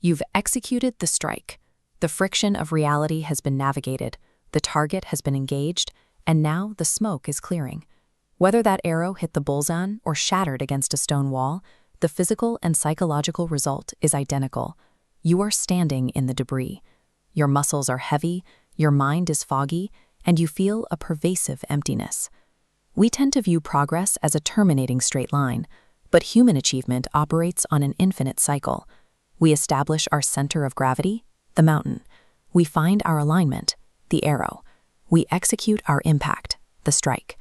You've executed the strike. The friction of reality has been navigated, the target has been engaged, and now the smoke is clearing. Whether that arrow hit the bullseye or shattered against a stone wall, the physical and psychological result is identical. You are standing in the debris. Your muscles are heavy, your mind is foggy, and you feel a pervasive emptiness. We tend to view progress as a terminating straight line, but human achievement operates on an infinite cycle. We establish our center of gravity, the mountain. We find our alignment, the arrow. We execute our impact, the strike.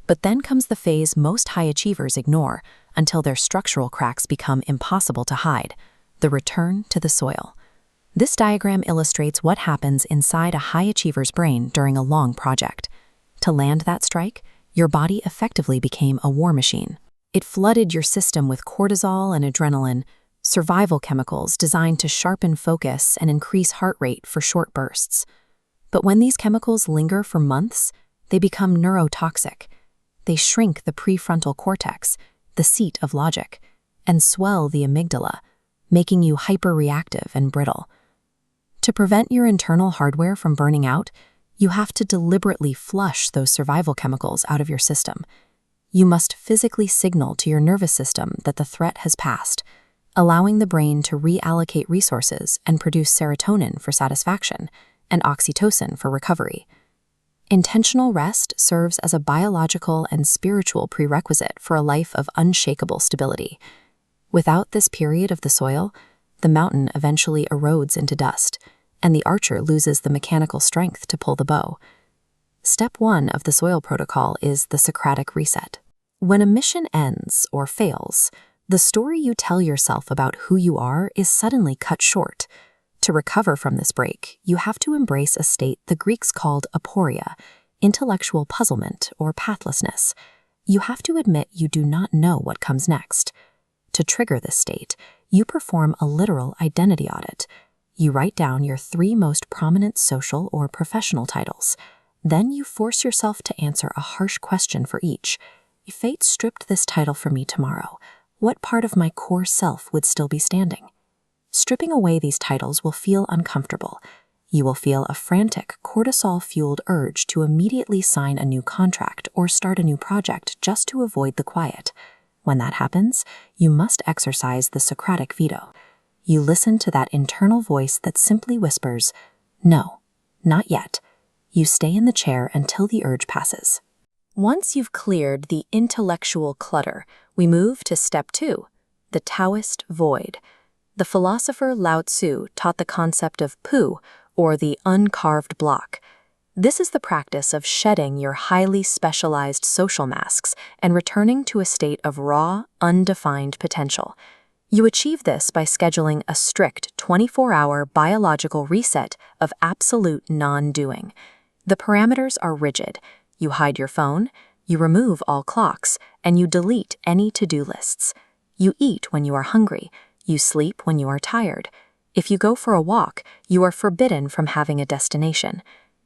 But then comes the phase most high achievers ignore until their structural cracks become impossible to hide, the return to the soil. This diagram illustrates what happens inside a high achiever's brain during a long project. To land that strike, your body effectively became a war machine. It flooded your system with cortisol and adrenaline, survival chemicals designed to sharpen focus and increase heart rate for short bursts. But when these chemicals linger for months, they become neurotoxic. They shrink the prefrontal cortex, the seat of logic, and swell the amygdala, making you hyperreactive and brittle. To prevent your internal hardware from burning out, you have to deliberately flush those survival chemicals out of your system. You must physically signal to your nervous system that the threat has passed, allowing the brain to reallocate resources and produce serotonin for satisfaction and oxytocin for recovery. Intentional rest serves as a biological and spiritual prerequisite for a life of unshakable stability. Without this period of the soil, the mountain eventually erodes into dust, and the archer loses the mechanical strength to pull the bow. Step 1 of the soil protocol is the Socratic reset. When a mission ends or fails, the story you tell yourself about who you are is suddenly cut short. To recover from this break, you have to embrace a state the Greeks called aporia, intellectual puzzlement or pathlessness. You have to admit you do not know what comes next. To trigger this state, you perform a literal identity audit. You write down your 3 most prominent social or professional titles. Then you force yourself to answer a harsh question for each. If fate stripped this title from me tomorrow, what part of my core self would still be standing? Stripping away these titles will feel uncomfortable. You will feel a frantic, cortisol-fueled urge to immediately sign a new contract or start a new project just to avoid the quiet. When that happens, you must exercise the Socratic veto. You listen to that internal voice that simply whispers, "No, not yet." You stay in the chair until the urge passes. Once you've cleared the intellectual clutter, we move to step 2, the Taoist void. The philosopher Lao Tzu taught the concept of pu, or the uncarved block. This is the practice of shedding your highly specialized social masks and returning to a state of raw, undefined potential. You achieve this by scheduling a strict 24-hour biological reset of absolute non-doing. The parameters are rigid. You hide your phone, you remove all clocks, and you delete any to-do lists. You eat when you are hungry, you sleep when you are tired. If you go for a walk, you are forbidden from having a destination.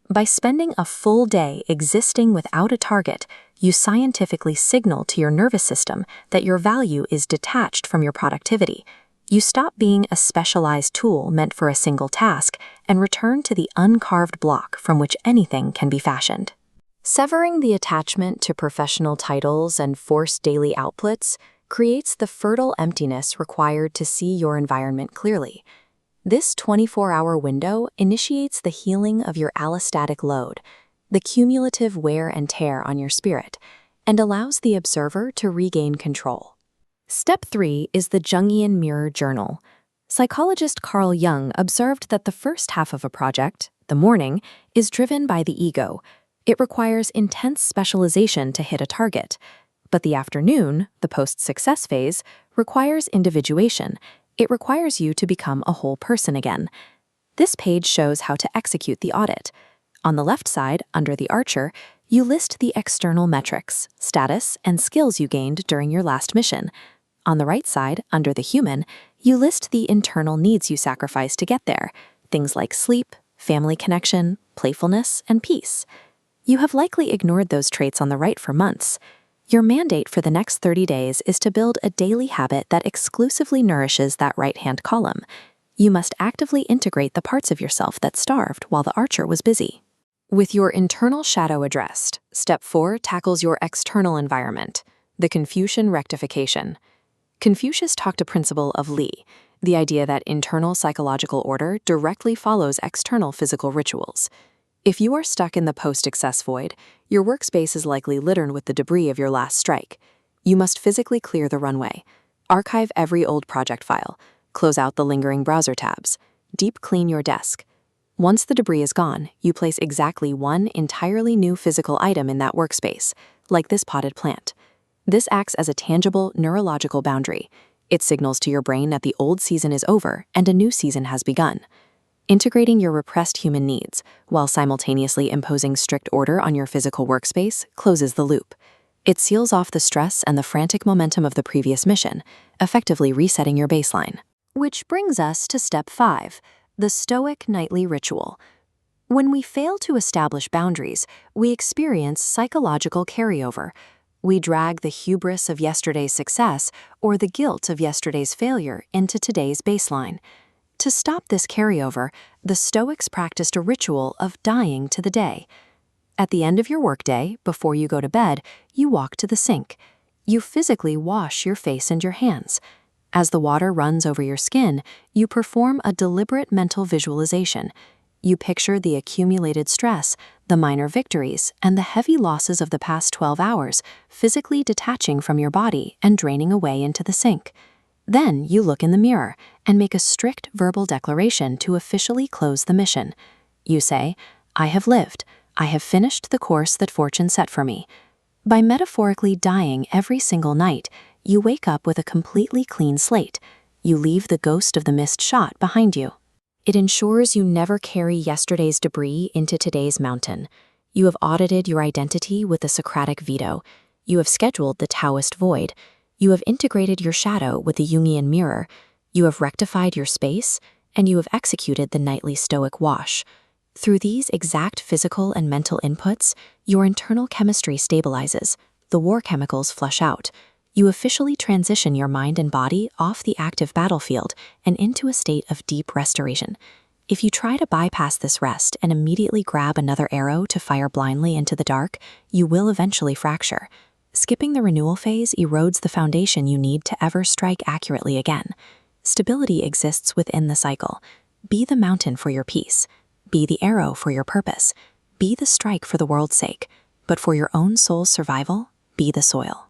By spending a full day existing without a target, you scientifically signal to your nervous system that your value is detached from your productivity. You stop being a specialized tool meant for a single task and return to the uncarved block from which anything can be fashioned. Severing the attachment to professional titles and forced daily outputs creates the fertile emptiness required to see your environment clearly. This 24-hour window initiates the healing of your allostatic load, the cumulative wear and tear on your spirit, and allows the observer to regain control. Step 3 is the Jungian Mirror Journal. Psychologist Carl Jung observed that the first half of a project, the morning, is driven by the ego. It requires intense specialization to hit a target. But the afternoon, the post-success phase, requires individuation. It requires you to become a whole person again. This page shows how to execute the audit. On the left side, under the archer, you list the external metrics, status, and skills you gained during your last mission. On the right side, under the human, you list the internal needs you sacrificed to get there, things like sleep, family connection, playfulness, and peace. You have likely ignored those traits on the right for months. Your mandate for the next 30 days is to build a daily habit that exclusively nourishes that right-hand column. You must actively integrate the parts of yourself that starved while the archer was busy. With your internal shadow addressed, Step 4 tackles your external environment, the Confucian rectification. Confucius talked a principle of Li, the idea that internal psychological order directly follows external physical rituals. If you are stuck in the post-success void, your workspace is likely littered with the debris of your last strike. You must physically clear the runway, archive every old project file, close out the lingering browser tabs, deep clean your desk. Once the debris is gone, you place exactly one entirely new physical item in that workspace, like this potted plant. This acts as a tangible neurological boundary. It signals to your brain that the old season is over and a new season has begun. Integrating your repressed human needs, while simultaneously imposing strict order on your physical workspace, closes the loop. It seals off the stress and the frantic momentum of the previous mission, effectively resetting your baseline. Which brings us to Step 5, the Stoic Nightly Ritual. When we fail to establish boundaries, we experience psychological carryover. We drag the hubris of yesterday's success or the guilt of yesterday's failure into today's baseline. To stop this carryover, the Stoics practiced a ritual of dying to the day. At the end of your workday, before you go to bed, you walk to the sink. You physically wash your face and your hands. As the water runs over your skin, you perform a deliberate mental visualization. You picture the accumulated stress, the minor victories, and the heavy losses of the past 12 hours physically detaching from your body and draining away into the sink. Then you look in the mirror and make a strict verbal declaration to officially close the mission. You say, "I have lived. I have finished the course that fortune set for me." By metaphorically dying every single night, you wake up with a completely clean slate. You leave the ghost of the missed shot behind you. It ensures you never carry yesterday's debris into today's mountain. You have audited your identity with the Socratic veto. You have scheduled the Taoist void. You have integrated your shadow with the Jungian mirror. You have rectified your space, and you have executed the nightly Stoic wash. Through these exact physical and mental inputs, your internal chemistry stabilizes, the war chemicals flush out. You officially transition your mind and body off the active battlefield and into a state of deep restoration. If you try to bypass this rest and immediately grab another arrow to fire blindly into the dark, you will eventually fracture. Skipping the renewal phase erodes the foundation you need to ever strike accurately again. Stability exists within the cycle. Be the mountain for your peace. Be the arrow for your purpose. Be the strike for the world's sake. But for your own soul's survival, be the soil.